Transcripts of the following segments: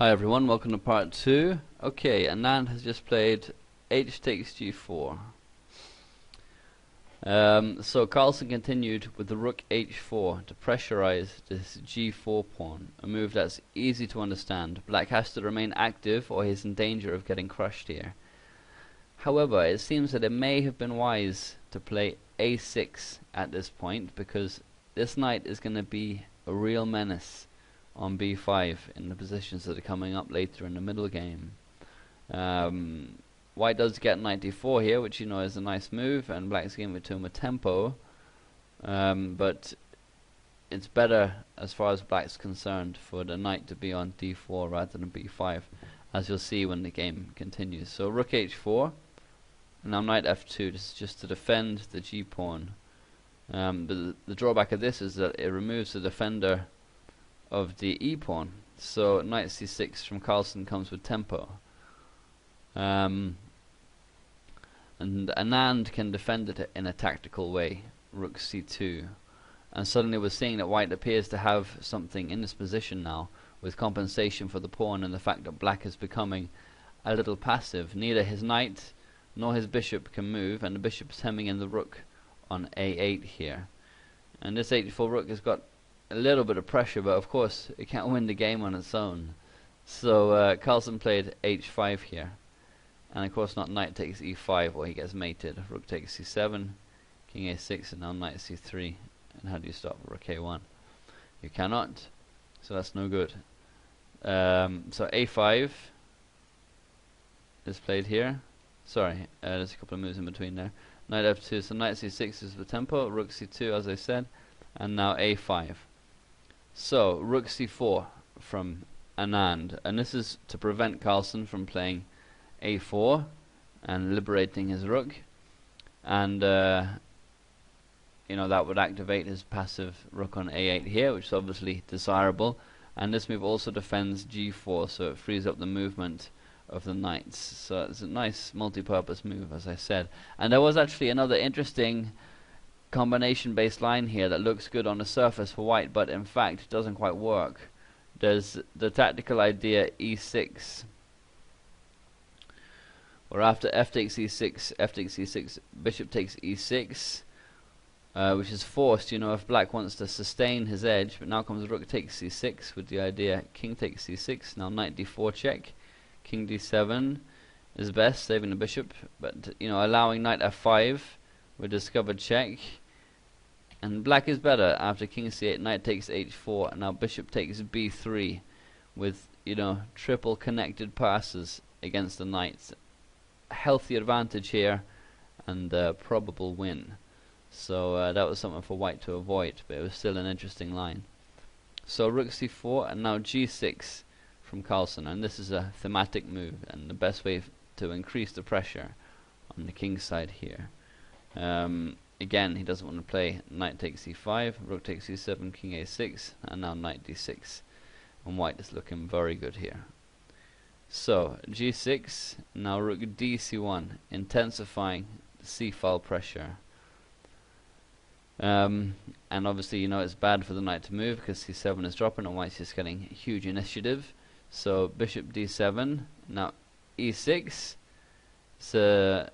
Hi everyone, welcome to part 2. Okay, Anand has just played h takes g4. So Carlsen continued with the rook h4 to pressurize this g4 pawn, a move that's easy to understand. Black has to remain active or he's in danger of getting crushed here. However, it seems that it may have been wise to play a6 at this point, because this knight is going to be a real menace on b5 in the positions that are coming up later in the middle game. White does get knight d4 here, which you know is a nice move, and black's giving it to him with tempo, but it's better as far as black's concerned for the knight to be on d4 rather than b5, as you'll see when the game continues. So rook h4, and now knight f2. This is just to defend the g pawn, but the drawback of this is that it removes the defender of the e pawn. So knight c6 from Carlsen comes with tempo, and Anand can defend it in a tactical way, rook c2, and suddenly we're seeing that white appears to have something in this position now, with compensation for the pawn and the fact that black is becoming a little passive. Neither his knight nor his bishop can move, and the bishop's hemming in the rook on a8 here, and this h4 rook has got a little bit of pressure, but of course it can't win the game on its own. So Carlsen played h5 here, and of course not knight takes e5 or he gets mated. Rook takes c7, king a6, and now knight c3. And how do you stop rook a1? You cannot, so that's no good. So a5 is played here. Sorry, there's a couple of moves in between there. Knight f2, so knight c6 is the tempo, rook c2 as I said, and now a5. So rook c4 from Anand, and this is to prevent Carlsen from playing a4 and liberating his rook, and you know, that would activate his passive rook on a8 here, which is obviously desirable, and this move also defends g4, so it frees up the movement of the knights. So it's a nice multi-purpose move, as I said. And there was actually another interesting combination based line here that looks good on the surface for white, but in fact doesn't quite work. There's the tactical idea e6, or after f takes e6, bishop takes e6, which is forced, you know, if black wants to sustain his edge. But now comes rook takes c6 with the idea king takes c6. Now knight d4 check, king d7 is best, saving the bishop, but you know, allowing knight f5 with discovered check, and black is better after king c8, knight takes h4, and now bishop takes b3 with, you know, triple connected passes against the knights. A healthy advantage here, and probable win. So that was something for white to avoid, but it was still an interesting line. So rook c4, and now g6 from Carlsen, and this is a thematic move and the best way to increase the pressure on the king side here. Again, he doesn't want to play knight takes c5, rook takes c7, king a6, and now knight d6, and white is looking very good here. So g6, now rook dc1, intensifying the c-file pressure. And obviously, you know, it's bad for the knight to move because c7 is dropping and white's just getting huge initiative. So bishop d7, now e6. So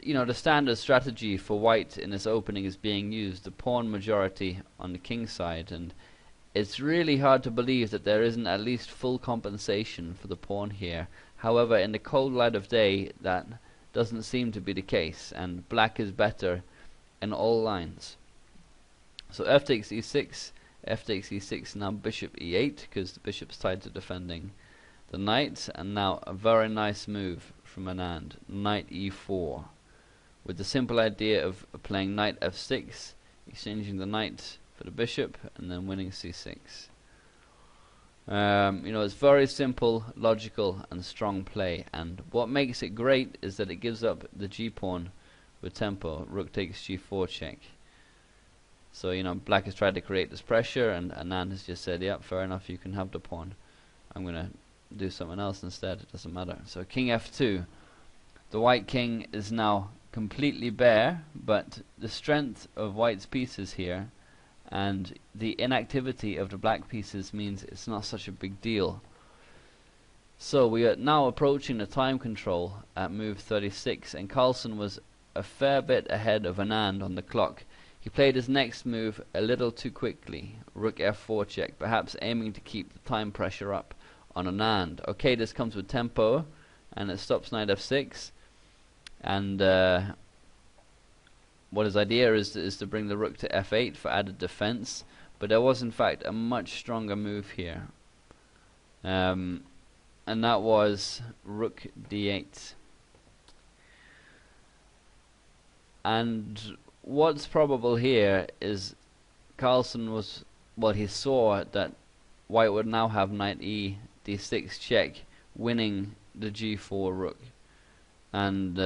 you know, the standard strategy for white in this opening is being used, the pawn majority on the king side, and it's really hard to believe that there isn't at least full compensation for the pawn here. However, in the cold light of day, that doesn't seem to be the case, and black is better in all lines. So f takes e6, f takes e6, now bishop e8, because the bishop's tied to defending the knight, and now a very nice move from Anand, knight e4, with the simple idea of playing knight f6, exchanging the knight for the bishop, and then winning c6. You know, it's very simple, logical, and strong play, and what makes it great is that it gives up the g-pawn with tempo. Rook takes g4 check. So, you know, black has tried to create this pressure, and Anand has just said, yeah, fair enough, you can have the pawn. I'm going to do something else instead, it doesn't matter. So king f2. The white king is now completely bare, but the strength of white's pieces here and the inactivity of the black pieces means it's not such a big deal. So we are now approaching the time control at move 36, and Carlsen was a fair bit ahead of Anand on the clock. He played his next move a little too quickly, rook f4 check, perhaps aiming to keep the time pressure up on Anand. Okay, this comes with tempo, and it stops knight f6, and what his idea is to bring the rook to f8 for added defense, but there was in fact a much stronger move here. And that was rook d8. And what's probable here is Carlsen was, well, he saw that white would now have knight e d6 check, winning the g4 rook. And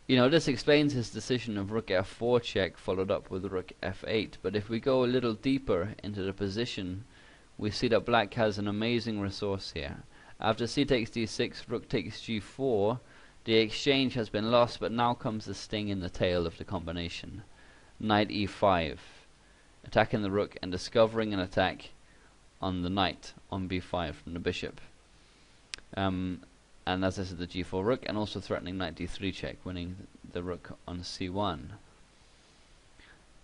you know, this explains his decision of rook f4 check followed up with rook f8. But if we go a little deeper into the position, we see that black has an amazing resource here. After c takes d6, rook takes g4, the exchange has been lost, but now comes the sting in the tail of the combination. Knight e5, attacking the rook and discovering an attack on the knight on b5 from the bishop. And as I said, the g4 rook, and also threatening knight d3 check, winning the rook on c1.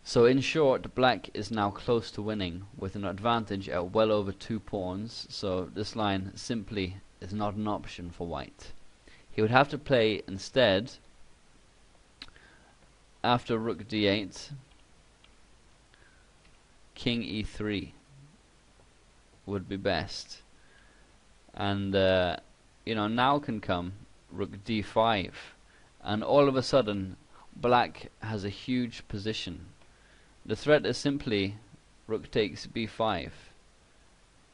So in short, black is now close to winning with an advantage at well over 2 pawns, so this line simply is not an option for white. He would have to play instead, after rook d8, king e3 would be best. And you know, now can come rook d5, and all of a sudden black has a huge position. The threat is simply rook takes b5,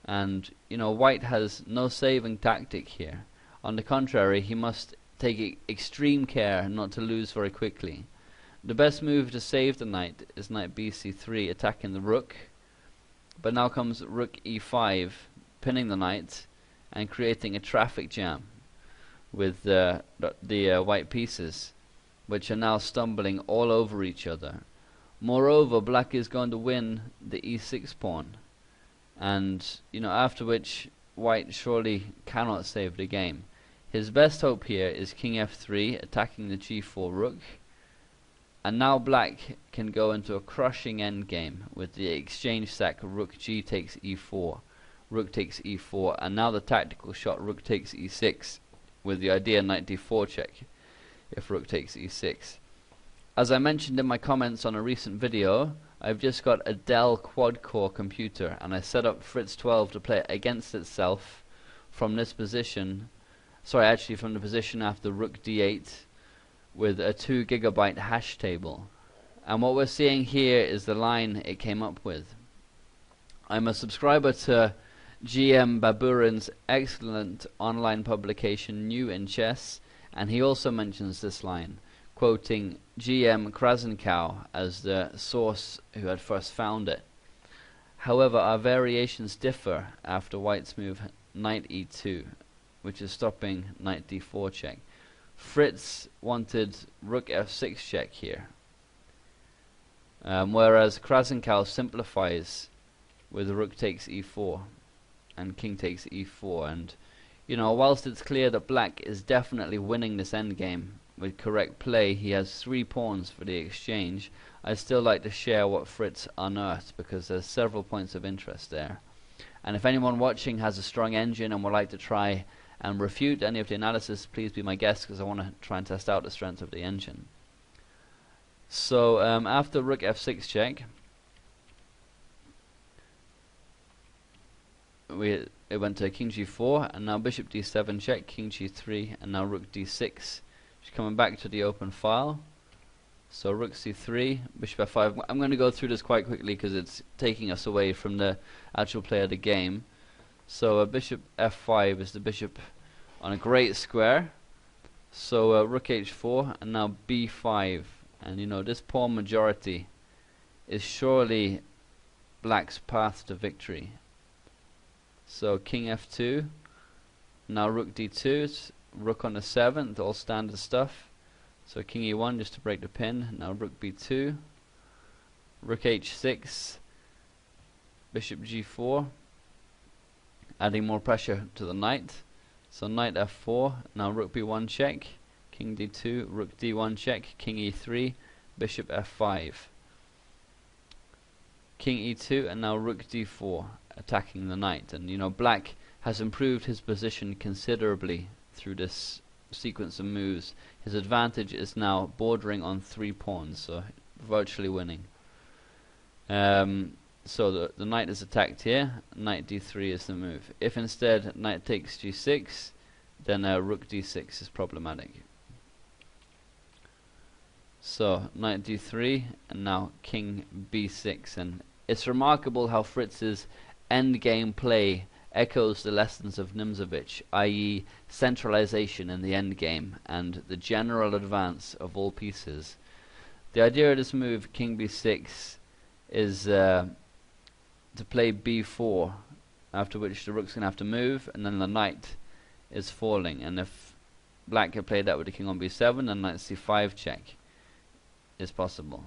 and you know, white has no saving tactic here. On the contrary, he must take extreme care not to lose very quickly. The best move to save the knight is knight bc3, attacking the rook, but now comes rook e5, pinning the knight and creating a traffic jam with the white pieces, which are now stumbling all over each other. Moreover, black is going to win the e6 pawn, and you know, after which white surely cannot save the game. His best hope here is king f3, attacking the g4 rook, and now black can go into a crushing endgame with the exchange sack rook g takes e4, rook takes e4, and now the tactical shot rook takes e6 with the idea knight d4 check if rook takes e6. As I mentioned in my comments on a recent video, I've just got a Dell quad-core computer, and I set up Fritz 12 to play against itself from this position, from the position after rook d8 with a 2 GB hash table. And what we're seeing here is the line it came up with. I'm a subscriber to GM Baburin's excellent online publication New in Chess, and he also mentions this line, quoting GM Krasenkow as the source who had first found it. However, our variations differ after white's move knight e2, which is stopping knight d4 check. Fritz wanted rook f6 check here, whereas Krasenkow simplifies with rook takes e4 and king takes e4. And you know, whilst it's clear that black is definitely winning this endgame with correct play, he has 3 pawns for the exchange, I'd still like to share what Fritz unearthed, because there's several points of interest there. And if anyone watching has a strong engine and would like to try and refute any of the analysis, please be my guest, because I want to try and test out the strength of the engine. So after rook f6 check, it went to king g4, and now bishop d7 check, king g3, and now rook d6. Just coming back to the open file. So rook c3, bishop f5. I'm going to go through this quite quickly because it's taking us away from the actual play of the game. So bishop f5 is the bishop on a great square. So rook h4, and now b5. And you know, this pawn majority is surely black's path to victory. So king f2, now rook d2, rook on the 7th, all standard stuff. So king e1 just to break the pin, now rook b2, rook h6, bishop g4, adding more pressure to the knight. So knight f4, now rook b1 check, king d2, rook d1 check, king e3, bishop f5, king e2, and now rook d4, attacking the knight. And you know, black has improved his position considerably through this sequence of moves. His advantage is now bordering on 3 pawns, so virtually winning. So the knight is attacked here, knight d3 is the move. If instead knight takes g6, then rook d6 is problematic. So knight d3, and now king b6. And it's remarkable how Fritz's endgame play echoes the lessons of Nimzovich, i.e. centralization in the endgame and the general advance of all pieces. The idea of this move, king b6, is to play b4, after which the rook's going to have to move, and then the knight is falling. And if black had played that with the king on b7, then knight c5 check is possible.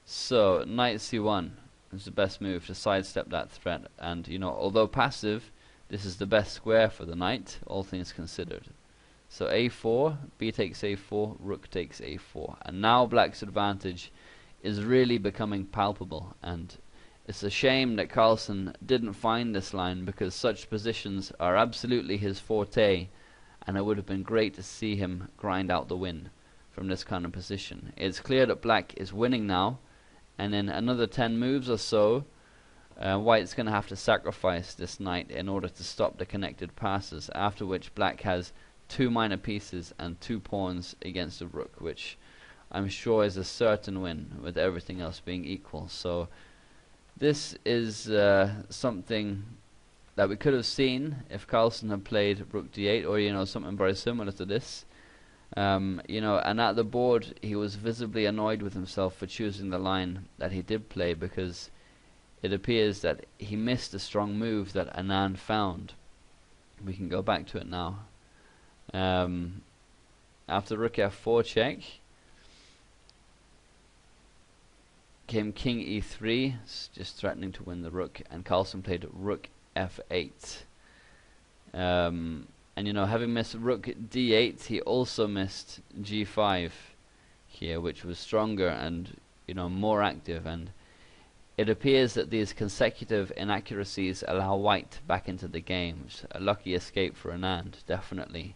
So knight c1 is the best move to sidestep that threat, and you know, although passive, this is the best square for the knight, all things considered. So a4, b takes a4, rook takes a4, and now black's advantage is really becoming palpable. And it's a shame that Carlsen didn't find this line, because such positions are absolutely his forte, and it would have been great to see him grind out the win from this kind of position. It's clear that black is winning now, and in another 10 moves or so, white's going to have to sacrifice this knight in order to stop the connected passes, after which black has 2 minor pieces and 2 pawns against the rook, which I'm sure is a certain win, with everything else being equal. So this is something that we could have seen if Carlsen had played rook d8, or you know, something very similar to this. You know, and at the board he was visibly annoyed with himself for choosing the line that he did play, because it appears that he missed a strong move that Anand found. We can go back to it now. After rook f4 check came king e3, just threatening to win the rook, and Carlsen played rook f8. And you know, having missed rook d8, he also missed g5 here, which was stronger and you know, more active. And it appears that these consecutive inaccuracies allow white back into the game, which is a lucky escape for Anand, definitely.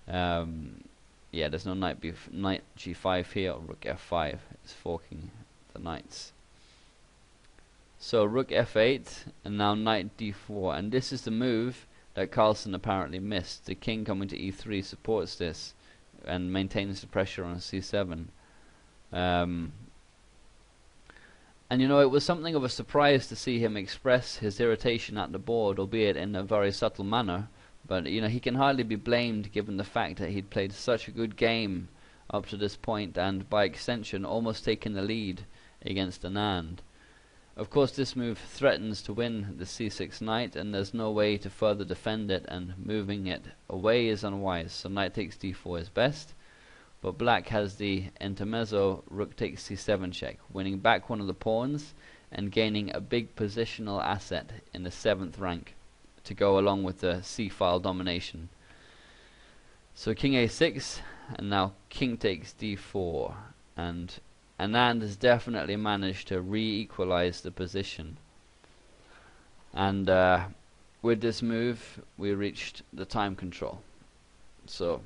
Yeah, there's no knight g5 here, or rook f5. It's forking the knights. So rook f8, and now knight d4, and this is the move that Carlsen apparently missed. The king coming to e3 supports this and maintains the pressure on c7. And you know, it was something of a surprise to see him express his irritation at the board, albeit in a very subtle manner. But you know, he can hardly be blamed given the fact that he'd played such a good game up to this point, and by extension almost taken the lead against Anand. Of course, this move threatens to win the c6 knight, and there's no way to further defend it, and moving it away is unwise. So knight takes d4 is best, but black has the intermezzo rook takes c7 check, winning back one of the pawns and gaining a big positional asset in the 7th rank to go along with the c-file domination. So king a6, and now king takes d4, and Anand has definitely managed to re-equalize the position. And with this move we reached the time control. So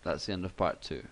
that's the end of part 2.